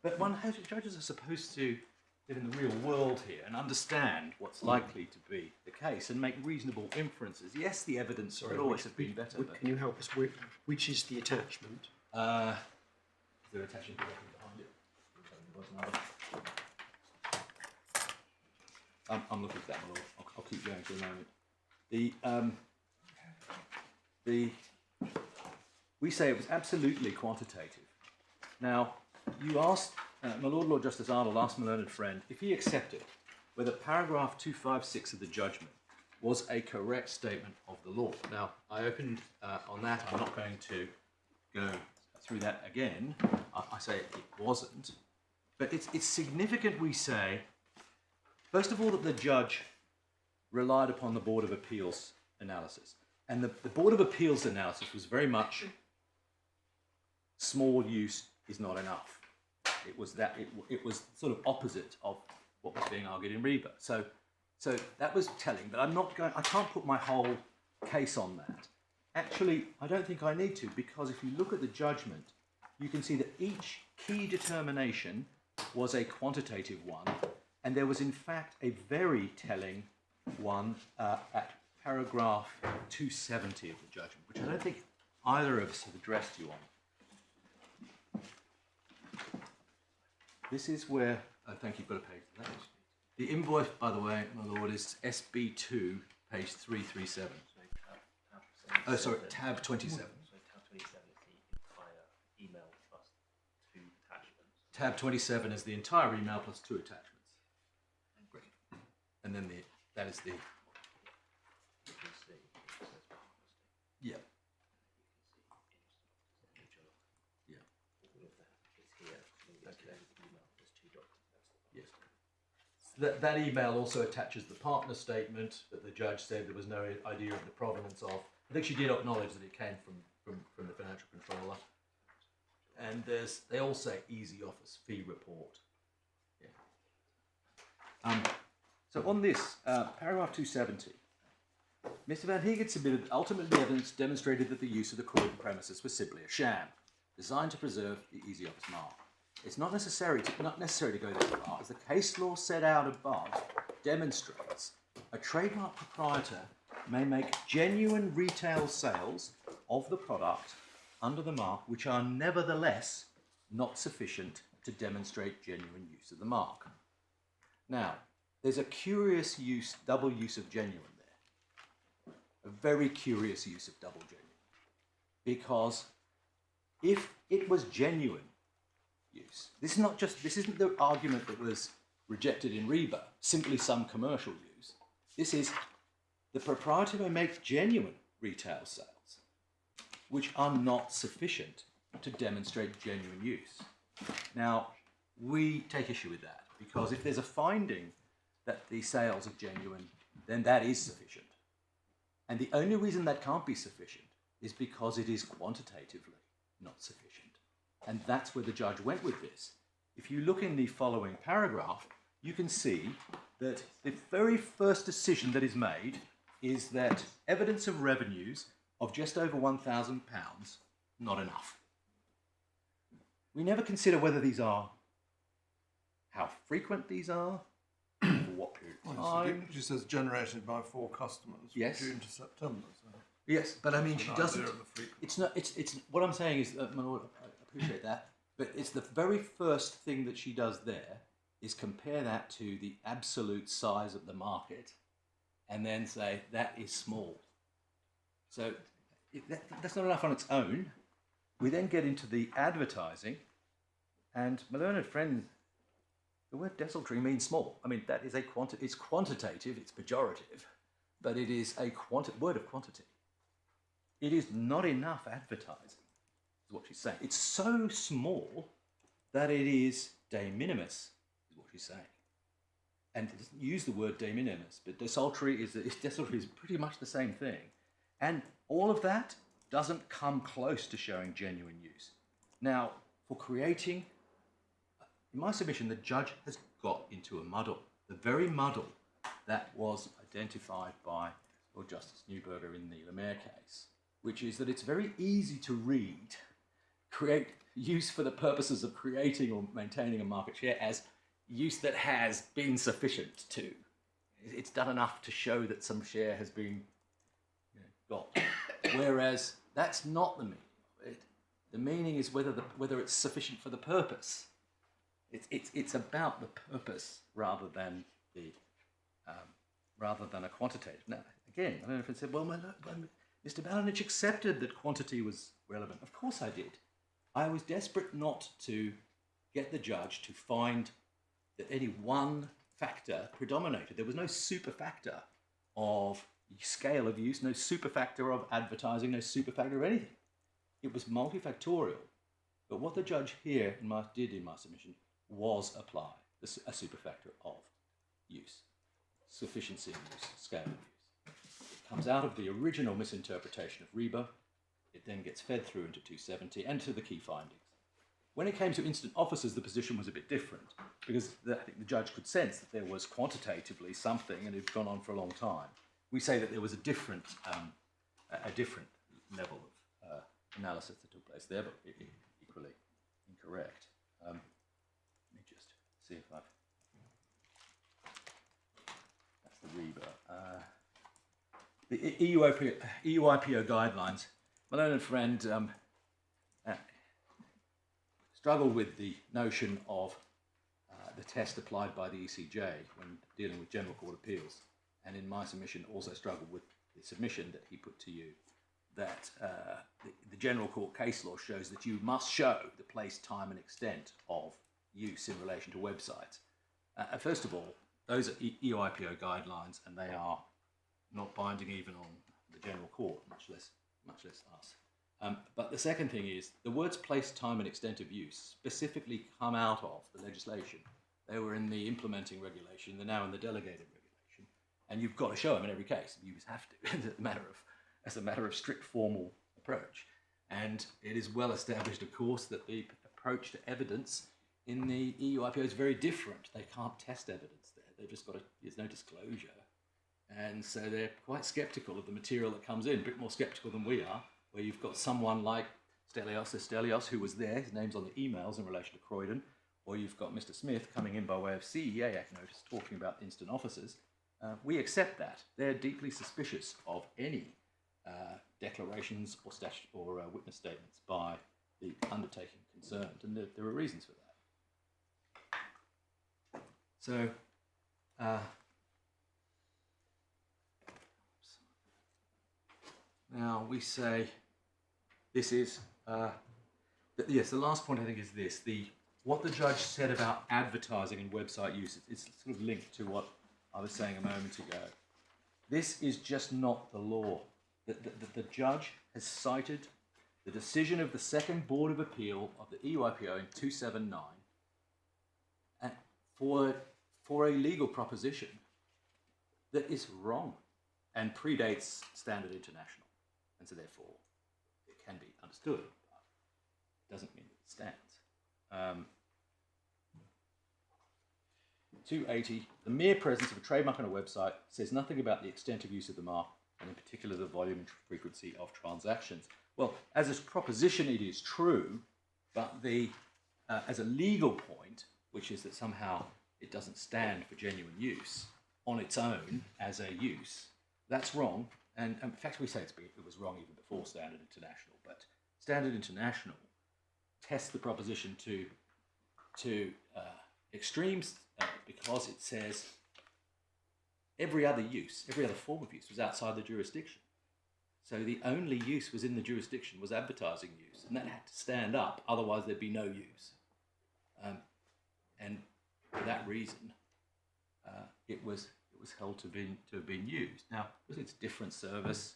but judges are supposed to live in the real world here and understand what's likely to be the case and make reasonable inferences. Yes, the evidence could always have been better. Can you help us with which is the attachment? Is there attachment directly behind it? I'm looking for that one. I'll keep going for a moment. we say it was absolutely quantitative. Now, you asked, my Lord Justice Arnold asked my learned friend if he accepted whether paragraph 256 of the judgment was a correct statement of the law. Now, I opened on that. I'm not going to go through that again. I say it wasn't. But it's significant, we say, first of all, that the judge relied upon the Board of Appeal's analysis. And the Board of Appeal's analysis was very much small use is not enough. It was sort of opposite of what was being argued in Reba. So that was telling, but I can't put my whole case on that. Actually, I don't think I need to, because if you look at the judgment, you can see that each key determination was a quantitative one, and there was in fact a very telling one at paragraph 270 of the judgment, which I don't think either of us have addressed you on. This is where, thank you, you've got a page for that. The invoice, by the way, my lord, is SB2, page 337. Oh, sorry, tab 27. So tab 27 is the entire email plus 2 attachments. Tab 27 is the entire email plus 2 attachments. Great. And then that is the... You can see it says Yeah. Yeah. All of that is here. Okay. Email, there's 2 documents. Yes. That email also attaches the partner statement that the judge said there was no idea of the provenance of. I think she did acknowledge that it came from the financial controller. And they all say EasyOffice fee report. Yeah. So on this, paragraph 270, Mr. Van Heegen submitted that ultimately the evidence demonstrated that the use of the court premises was simply a sham, designed to preserve the EasyOffice mark. It's not necessary to go this far, as the case law set out above demonstrates a trademark proprietor may make genuine retail sales of the product under the mark which are nevertheless not sufficient to demonstrate genuine use of the mark. Now, there's a curious double use of genuine there. A very curious use of double genuine. Because if it was genuine use, this isn't the argument that was rejected in Reba, simply some commercial use. This is the proprietor may make genuine retail sales, which are not sufficient to demonstrate genuine use. Now, we take issue with that, because if there's a finding that the sales are genuine, then that is sufficient. And the only reason that can't be sufficient is because it is quantitatively not sufficient. And that's where the judge went with this. If you look in the following paragraph, you can see that the very first decision that is made is that evidence of revenues of just over £1,000, not enough. We never consider whether these are, how frequent these are, for what period of time. She says generated by 4 customers Yes. from June to September. So Yes, but I mean, she an doesn't. idea of the frequency. It's not. It's. What I'm saying is, my lord, I appreciate that, but it's the very first thing that she does there is compare that to the absolute size of the market, and then say that is small. So that's not enough on its own. We then get into the advertising, and my learned friend, the word desultory means small. I mean, that is it's quantitative, it's pejorative, but it is a word of quantity. It is not enough advertising, is what she's saying. It's so small that it is de minimis, is what she's saying. And it doesn't use the word de minimis, but desultory is pretty much the same thing. And all of that doesn't come close to showing genuine use. Now, for creating, in my submission, the judge has got into a muddle, the very muddle that was identified by Lord Justice Neuberger in the Lemire case, which is that it's very easy to read, create use for the purposes of creating or maintaining a market share as use that has been sufficient to. It's done enough to show that some share has been got. Whereas that's not the meaning of it. The meaning is whether it's sufficient for the purpose. It's about the purpose rather than a quantitative. Now, again, I don't know if it said, well, Mr. Balinich accepted that quantity was relevant. Of course I did. I was desperate not to get the judge to find that any one factor predominated. There was no super factor of scale of use, no super factor of advertising, no super factor of anything. It was multifactorial. But what the judge here did in my submission was apply a super factor of use, sufficiency of use, scale of use. It comes out of the original misinterpretation of REBA. It then gets fed through into 270 and to the key findings. When it came to instant officers, the position was a bit different because I think the judge could sense that there was quantitatively something and it had gone on for a long time. We say that there was a different level of analysis that took place there, but equally incorrect. Let me just see if I've... That's the REBA. The EUIPO guidelines. My learned friend struggled with the notion of the test applied by the ECJ when dealing with General Court appeals, and in my submission also struggled with the submission that he put to you that the General Court case law shows that you must show the place, time and extent of use in relation to websites. First of all, those are EUIPO guidelines, and they are not binding even on the General Court, much less us. But the second thing is the words place, time and extent of use specifically come out of the legislation. They were in the implementing regulation, they're now in the delegated regulation, and you've got to show them in every case. You just have to, as a matter of strict formal approach. And it is well established, of course, that the approach to evidence in the EUIPO is very different. They can't test evidence there. They've just got to, there's no disclosure. And so they're quite sceptical of the material that comes in, a bit more sceptical than we are, where you've got someone like Stelios, who was there, his name's on the emails in relation to Croydon, or you've got Mr. Smith coming in by way of CEA Act notice talking about instant officers. We accept that. They're deeply suspicious of any declarations or witness statements by the undertaking concerned, and there are reasons for that. So, now we say this is, yes, the last point I think is this, what the judge said about advertising and website use, it's sort of linked to what I was saying a moment ago. This is just not the law. The judge has cited the decision of the Second Board of Appeal of the EUIPO in 279 for a legal proposition that is wrong and predates Standard International. And so therefore, it can be understood, but it doesn't mean that it stands. 280, the mere presence of a trademark on a website says nothing about the extent of use of the mark, and in particular the volume and frequency of transactions. Well, as a proposition it is true, but as a legal point, which is that somehow it doesn't stand for genuine use on its own as a use, that's wrong. And in fact, we say it was wrong even before Standard International, but Standard International tests the proposition to extremes because it says every other form of use was outside the jurisdiction. So the only use was in the jurisdiction was advertising use, and that had to stand up, otherwise there'd be no use. And for that reason, it was held to have been used. Now, it's different service,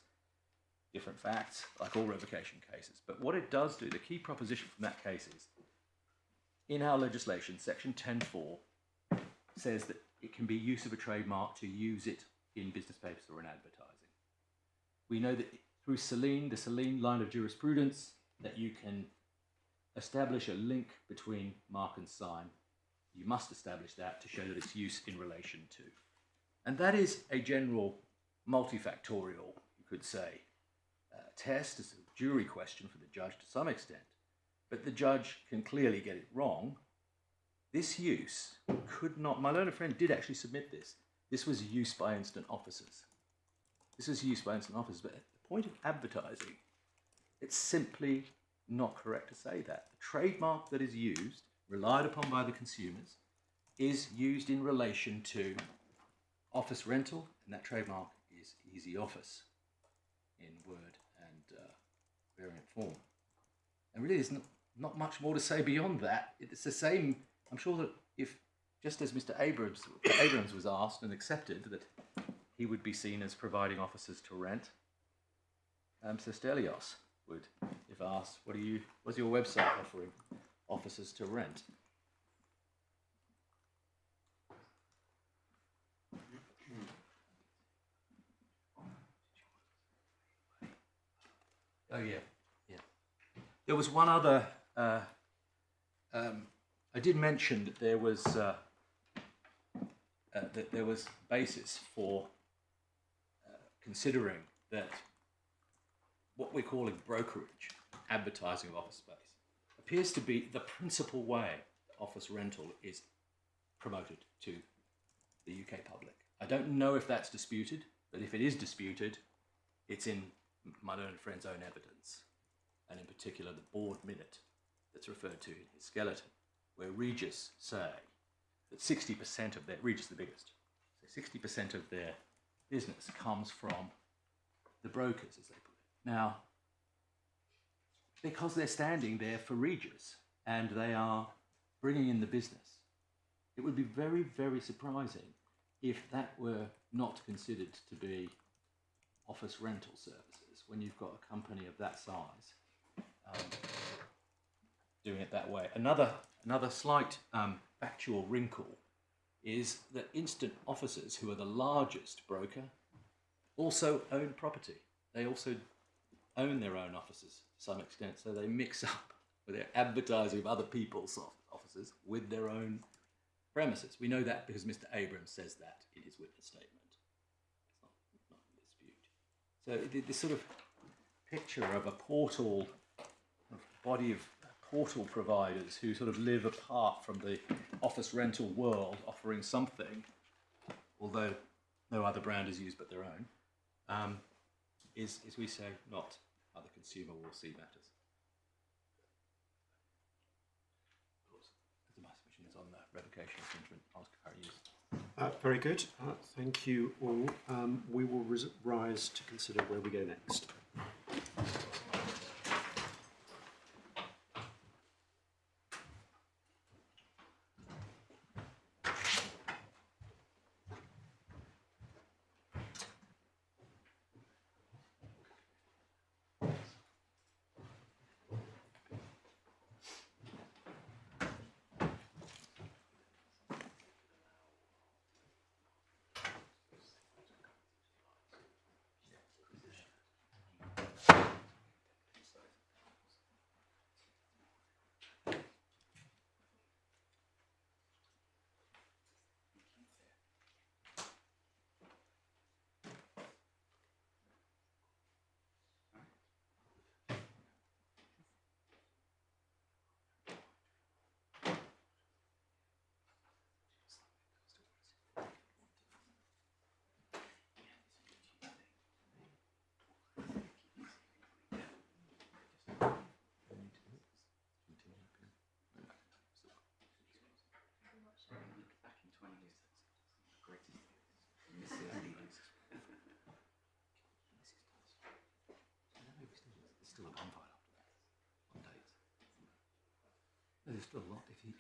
different facts, like all revocation cases. But what it does do, the key proposition from that case is, in our legislation, section 10.4 says that it can be use of a trademark to use it in business papers or in advertising. We know that through the Celine line of jurisprudence, that you can establish a link between mark and sign. You must establish that to show that it's use in relation to. And that is a general multifactorial, you could say, test. It's a jury question for the judge to some extent. But the judge can clearly get it wrong. This use could not, my learned friend did actually submit this. This was use by instant officers. This is use by instant officers, but at the point of advertising, it's simply not correct to say that. The trademark that is used, relied upon by the consumers, is used in relation to office rental, and that trademark is EasyOffice. in Word and variant form. And really, there's not much more to say beyond that. It's the same. I'm sure that if, just as Mr. Abrams was asked and accepted that he would be seen as providing offices to rent, Sir Stelios would, if asked, what's your website offering offices to rent? Oh yeah. There was one other. I did mention that there was basis for considering that what we're calling brokerage, advertising of office space, appears to be the principal way that office rental is promoted to the UK public. I don't know if that's disputed, but if it is disputed, it's in my learned friend's own evidence, and in particular the board minute that's referred to in his skeleton, where Regis say that 60% of their, Regis the biggest, so 60% of their business comes from the brokers, as they put it. Now, because they're standing there for Regis and they are bringing in the business, it would be very, very surprising if that were not considered to be office rental services when you've got a company of that size doing it that way. Another slight factual wrinkle is that Instant Offices, who are the largest broker, also own property. They also own their own offices to some extent, so they mix up with their advertising of other people's offices with their own premises. We know that because Mr. Abrams says that in his witness statement. It's not in dispute. So this sort of picture of a portal, a body of portal providers who sort of live apart from the office rental world, offering something, although no other brand is used but their own, is, as we say, not how the consumer will see matters. Of course, as my submission is on the revocation infringement, ask how used. Very good. Thank you all. We will rise to consider where we go next. Still a bonfire after that, on dates. There's still a lot if you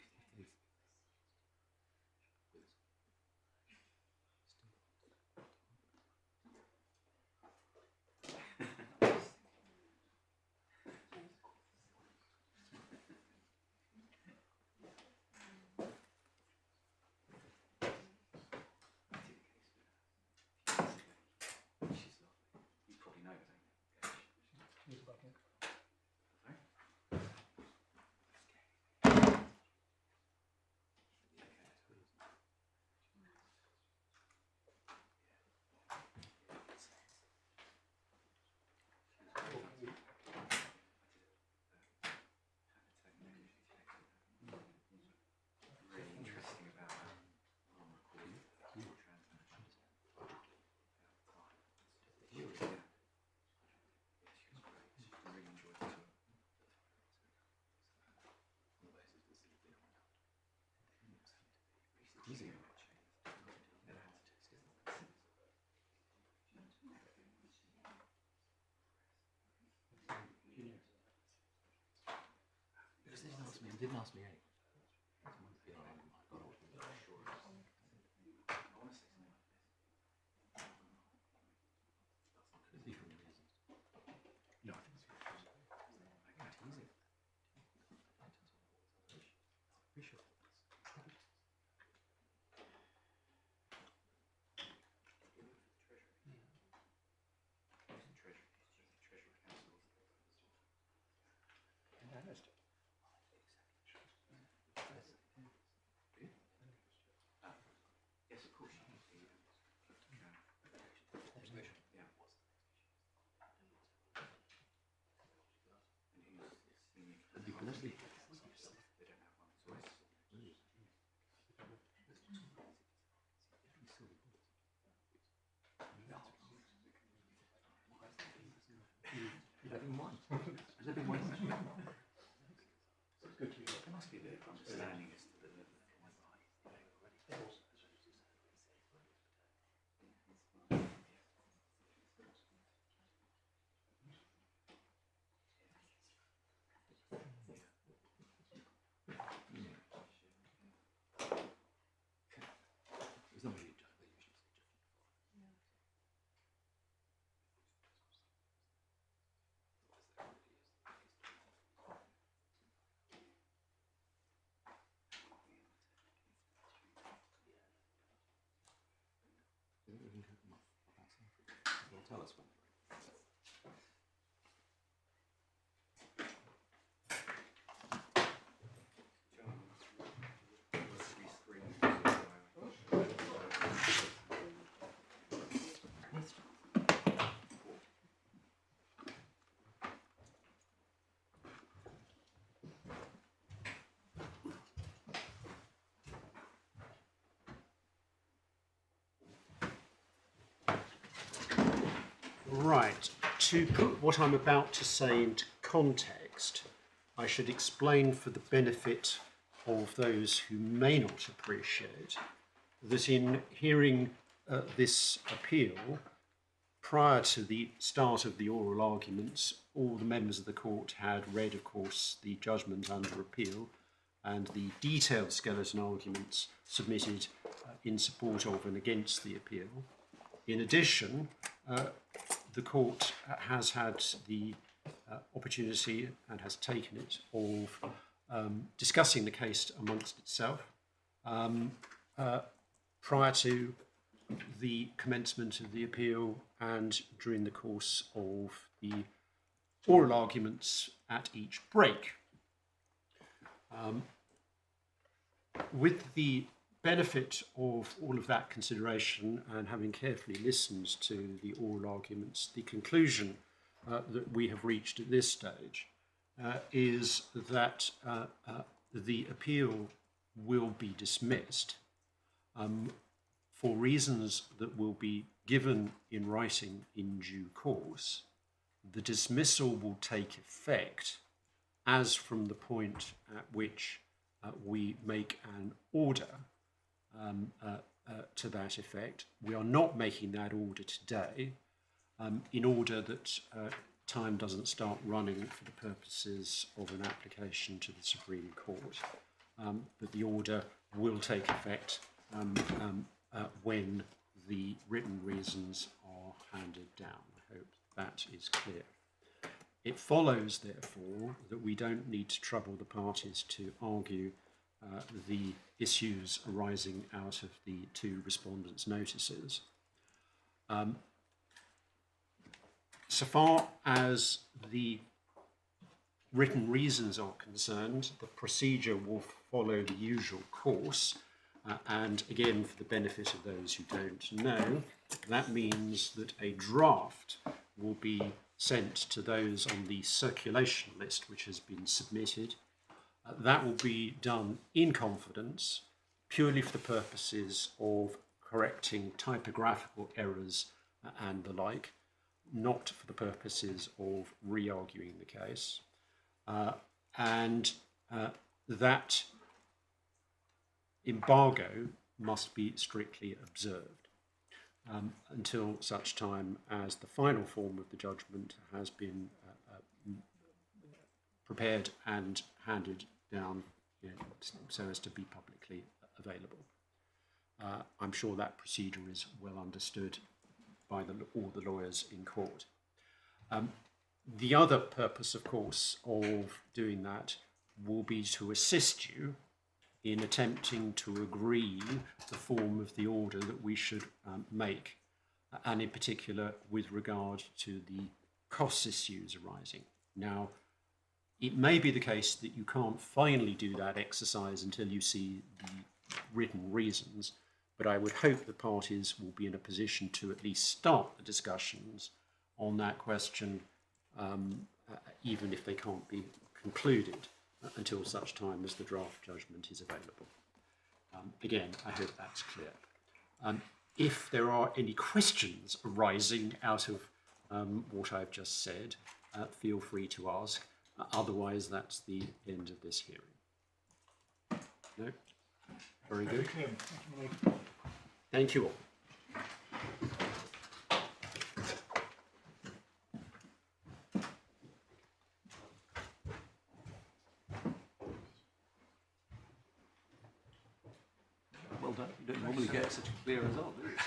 didn't ask me any. No, I think Yes, of course. There must be a bit of understanding as to the level of tell us when. Right, to put what I'm about to say into context, I should explain for the benefit of those who may not appreciate that in hearing this appeal, prior to the start of the oral arguments, all the members of the court had read, of course, the judgment under appeal and the detailed skeleton arguments submitted in support of and against the appeal. In addition, the court has had the opportunity and has taken it of discussing the case amongst itself prior to the commencement of the appeal and during the course of the oral arguments at each break. With the benefit of all of that consideration and having carefully listened to the oral arguments, the conclusion that we have reached at this stage is that the appeal will be dismissed for reasons that will be given in writing in due course. The dismissal will take effect as from the point at which we make an order to that effect. We are not making that order today in order that time doesn't start running for the purposes of an application to the Supreme Court. But the order will take effect when the written reasons are handed down. I hope that is clear. It follows, therefore, that we don't need to trouble the parties to argue the issues arising out of the two respondents' notices. So far as the written reasons are concerned, the procedure will follow the usual course. And again, for the benefit of those who don't know, that means that a draft will be sent to those on the circulation list which has been submitted. That will be done in confidence, purely for the purposes of correcting typographical errors and the like, not for the purposes of re-arguing the case. That embargo must be strictly observed until such time as the final form of the judgment has been prepared and handed down so as to be publicly available. I'm sure that procedure is well understood by all the lawyers in court. The other purpose, of course, of doing that will be to assist you in attempting to agree the form of the order that we should make, and in particular with regard to the cost issues arising. Now, it may be the case that you can't finally do that exercise until you see the written reasons, but I would hope the parties will be in a position to at least start the discussions on that question, even if they can't be concluded until such time as the draft judgment is available. Again, I hope that's clear. If there are any questions arising out of what I've just said, feel free to ask. Otherwise, that's the end of this hearing. No? Very good. Thank you all. Well done. You don't normally get such a clear result, do you?